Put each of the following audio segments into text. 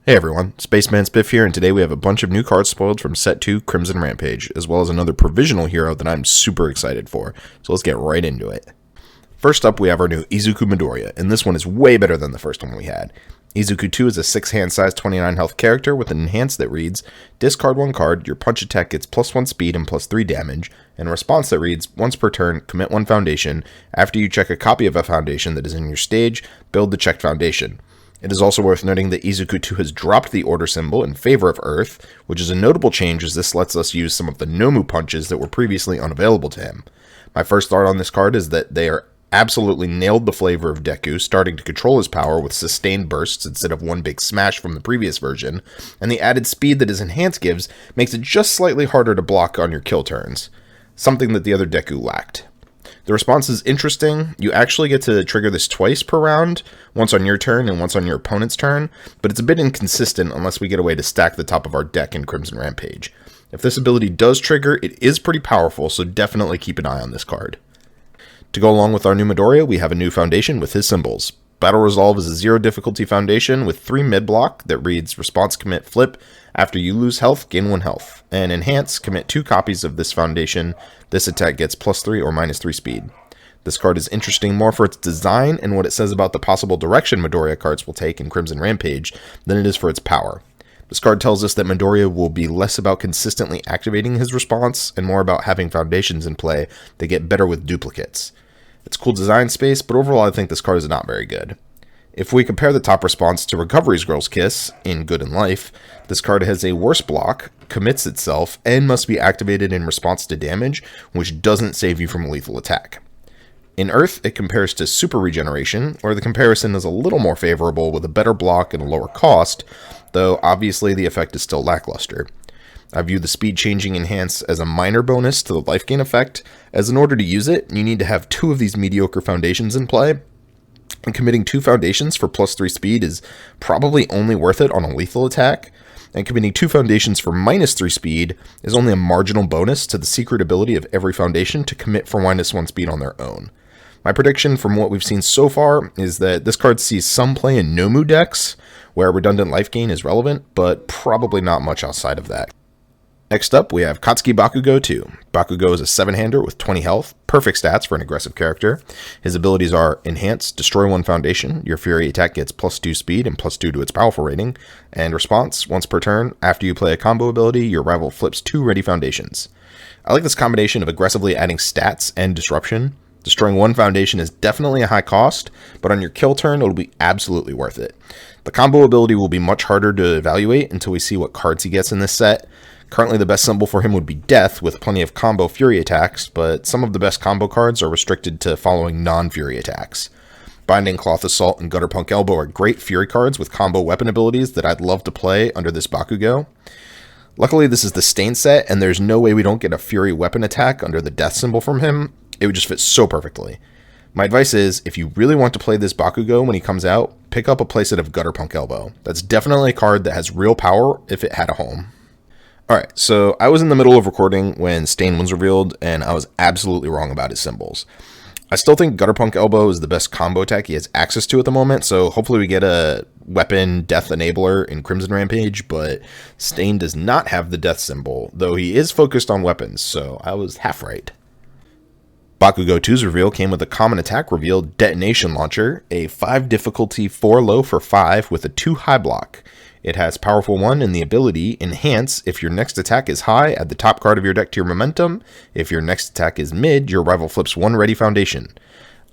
Hey everyone, Spaceman Spiff here, and today we have a bunch of new cards spoiled from Set 2 Crimson Rampage, as well as another provisional hero that I'm super excited for, so let's get right into it. First up, we have our new Izuku Midoriya, and this one is way better than the first one we had. Izuku II is a 6-hand size 29 health character with an enhance that reads, discard one card, your punch attack gets +1 speed and +3 damage, and a response that reads, once per turn, commit one foundation. After you check a copy of a foundation that is in your stage, build the checked foundation. It is also worth noting that Izuku II has dropped the order symbol in favor of Earth, which is a notable change as this lets us use some of the Nomu punches that were previously unavailable to him. My first thought on this card is that they are absolutely nailed the flavor of Deku, starting to control his power with sustained bursts instead of one big smash from the previous version, and the added speed that his enhance gives makes it just slightly harder to block on your kill turns, something that the other Deku lacked. The response is interesting. You actually get to trigger this twice per round, once on your turn and once on your opponent's turn, but it's a bit inconsistent unless we get a way to stack the top of our deck in Crimson Rampage. If this ability does trigger, it is pretty powerful, so definitely keep an eye on this card. To go along with our new Midoriya, we have a new foundation with his symbols. Battle Resolve is a 0 difficulty foundation with 3 mid block that reads response commit flip. After you lose health, gain 1 health. And enhance, commit 2 copies of this foundation. This attack gets +3 or -3 speed. This card is interesting more for its design and what it says about the possible direction Midoriya cards will take in Crimson Rampage than it is for its power. This card tells us that Midoriya will be less about consistently activating his response and more about having foundations in play that get better with duplicates. It's cool design space, but overall I think this card is not very good. If we compare the top response to Recovery's Girl's Kiss in Good in Life, this card has a worse block, commits itself, and must be activated in response to damage, which doesn't save you from a lethal attack. In Earth, it compares to Super Regeneration, where the comparison is a little more favorable with a better block and a lower cost, though obviously the effect is still lackluster. I view the speed changing enhance as a minor bonus to the life gain effect, as in order to use it, you need to have 2 of these mediocre foundations in play, and committing 2 foundations for +3 speed is probably only worth it on a lethal attack, and committing 2 foundations for -3 speed is only a marginal bonus to the secret ability of every foundation to commit for -1 speed on their own. My prediction from what we've seen so far is that this card sees some play in Nomu decks, where redundant life gain is relevant, but probably not much outside of that. Next up, we have Bakugou II. Bakugou is a 7-hander with 20 health, perfect stats for an aggressive character. His abilities are Enhance, Destroy 1 foundation, your Fury attack gets +2 speed and +2 to its powerful rating, and Response, once per turn, after you play a combo ability, your rival flips 2 ready foundations. I like this combination of aggressively adding stats and disruption. Destroying 1 foundation is definitely a high cost, but on your kill turn, it'll be absolutely worth it. The combo ability will be much harder to evaluate until we see what cards he gets in this set. Currently, the best symbol for him would be Death, with plenty of combo Fury attacks, but some of the best combo cards are restricted to following non-Fury attacks. Binding Cloth Assault and Gutter Punk Elbow are great Fury cards with combo weapon abilities that I'd love to play under this Bakugou. Luckily, this is the Stain set, and there's no way we don't get a Fury weapon attack under the Death symbol from him. It would just fit so perfectly. My advice is, if you really want to play this Bakugou when he comes out, pick up a playset of Gutter Punk Elbow. That's definitely a card that has real power if it had a home. Alright, so I was in the middle of recording when Stain was revealed, and I was absolutely wrong about his symbols. I still think Gutter Punk Elbow is the best combo attack he has access to at the moment, so hopefully we get a weapon death enabler in Crimson Rampage, but Stain does not have the death symbol, though he is focused on weapons, so I was half right. Bakugou II's reveal came with a common attack reveal, Detonation Launcher, a 5 difficulty 4 low for 5 with a 2 high block. It has Powerful 1 and the ability Enhance. If your next attack is high, add the top card of your deck to your momentum. If your next attack is mid, your rival flips 1 ready foundation.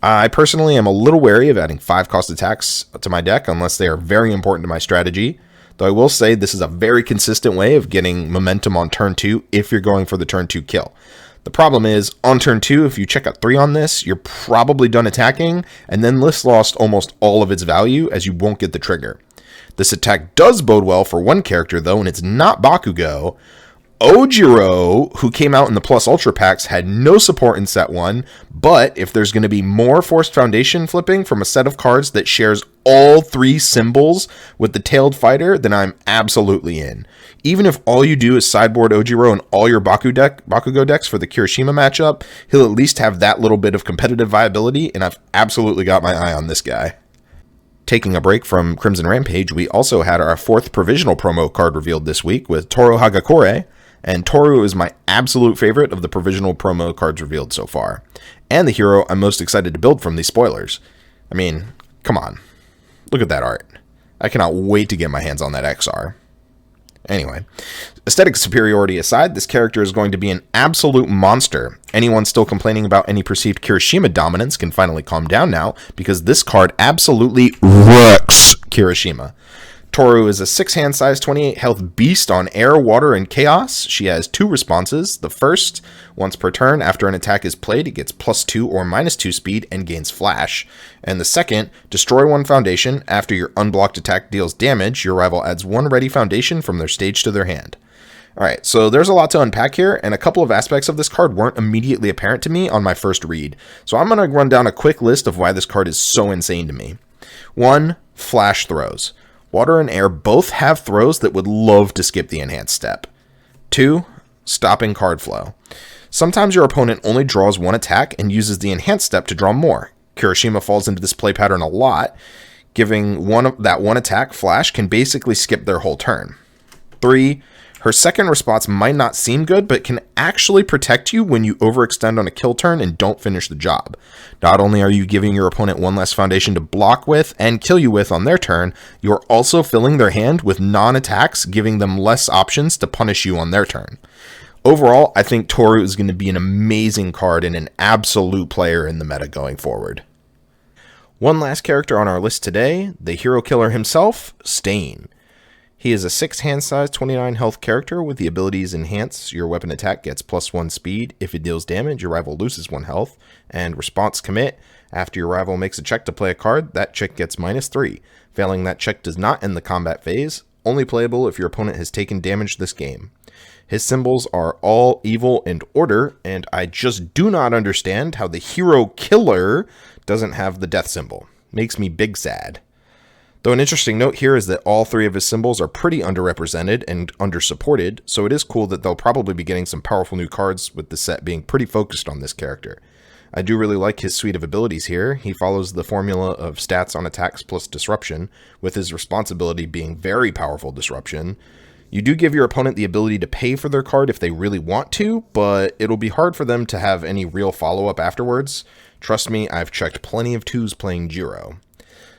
I personally am a little wary of adding 5 cost attacks to my deck unless they are very important to my strategy, though I will say this is a very consistent way of getting momentum on turn 2 if you're going for the turn 2 kill. The problem is, on turn 2, if you check a 3 on this, you're probably done attacking, and then list lost almost all of its value as you won't get the trigger. This attack does bode well for one character though, and it's not Bakugou. Ojiro, who came out in the Plus Ultra packs, had no support in set 1, but if there's going to be more Forced Foundation flipping from a set of cards that shares all 3 symbols with the Tailed Fighter, then I'm absolutely in. Even if all you do is sideboard Ojiro in all your Bakugou decks for the Kirishima matchup, he'll at least have that little bit of competitive viability, and I've absolutely got my eye on this guy. Taking a break from Crimson Rampage, we also had our 4th provisional promo card revealed this week with Toru Hagakure, and Toru is my absolute favorite of the provisional promo cards revealed so far, and the hero I'm most excited to build from these spoilers. I mean, come on. Look at that art. I cannot wait to get my hands on that XR. Anyway, aesthetic superiority aside, this character is going to be an absolute monster. Anyone still complaining about any perceived Kirishima dominance can finally calm down now, because this card absolutely wrecks Kirishima. Toru is a 6-hand size, 28 health beast on air, water, and chaos. She has 2 responses. The first, once per turn after an attack is played, it gets +2 or -2 speed and gains flash. And the second, destroy 1 foundation. After your unblocked attack deals damage, your rival adds 1 ready foundation from their stage to their hand. Alright, so there's a lot to unpack here, and a couple of aspects of this card weren't immediately apparent to me on my first read. So I'm going to run down a quick list of why this card is so insane to me. 1. Flash throws. Water and air both have throws that would love to skip the enhanced step. 2. Stopping card flow. Sometimes your opponent only draws 1 attack and uses the enhanced step to draw more. Kirishima falls into this play pattern a lot, giving that one attack flash can basically skip their whole turn. 3. Her second response might not seem good, but can actually protect you when you overextend on a kill turn and don't finish the job. Not only are you giving your opponent 1 less foundation to block with and kill you with on their turn, you're also filling their hand with non-attacks, giving them less options to punish you on their turn. Overall, I think Toru is going to be an amazing card and an absolute player in the meta going forward. One last character on our list today, the hero killer himself, Stain. He is a 6-hand size, 29 health character with the abilities Enhance. Your weapon attack gets +1 speed. If it deals damage, your rival loses 1 health. And Response Commit. After your rival makes a check to play a card, that check gets -3. Failing that check does not end the combat phase. Only playable if your opponent has taken damage this game. His symbols are all evil and order, and I just do not understand how the hero killer doesn't have the death symbol. Makes me big sad. Though an interesting note here is that all 3 of his symbols are pretty underrepresented and undersupported, so it is cool that they'll probably be getting some powerful new cards with the set being pretty focused on this character. I do really like his suite of abilities here. He follows the formula of stats on attacks plus disruption, with his responsibility being very powerful disruption. You do give your opponent the ability to pay for their card if they really want to, but it'll be hard for them to have any real follow-up afterwards. Trust me, I've checked plenty of 2s playing Jiro.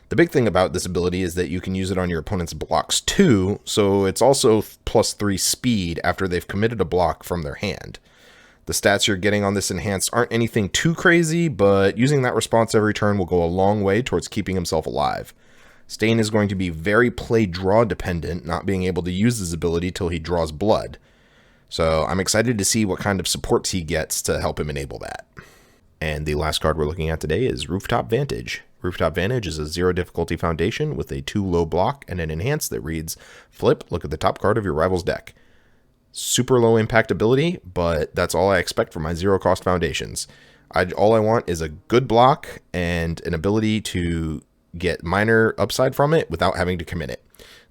The big thing about this ability is that you can use it on your opponent's blocks too, so it's also +3 speed after they've committed a block from their hand. The stats you're getting on this enhanced aren't anything too crazy, but using that response every turn will go a long way towards keeping himself alive. Stain is going to be very play-draw dependent, not being able to use his ability till he draws blood. So I'm excited to see what kind of supports he gets to help him enable that. And the last card we're looking at today is Rooftop Vantage. Rooftop Vantage is a 0 difficulty foundation with a 2 low block and an enhance that reads, flip, look at the top card of your rival's deck. Super low impact ability, but that's all I expect from my 0 cost foundations. All I want is a good block and an ability to get minor upside from it without having to commit it.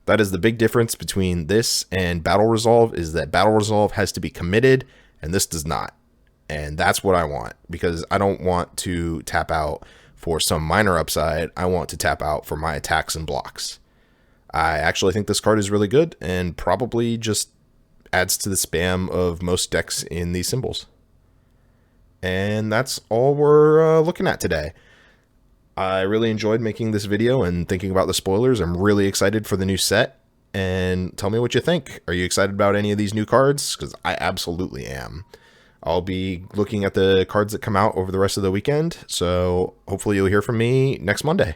That is the big difference between this and Battle Resolve, is that Battle Resolve has to be committed and this does not. And that's what I want, because I don't want to tap out for some minor upside. I want to tap out for my attacks and blocks. I actually think this card is really good and probably just adds to the spam of most decks in these symbols. And that's all we're looking at today. I really enjoyed making this video and thinking about the spoilers. I'm really excited for the new set. And tell me what you think. Are you excited about any of these new cards? Because I absolutely am. I'll be looking at the cards that come out over the rest of the weekend, so hopefully you'll hear from me next Monday.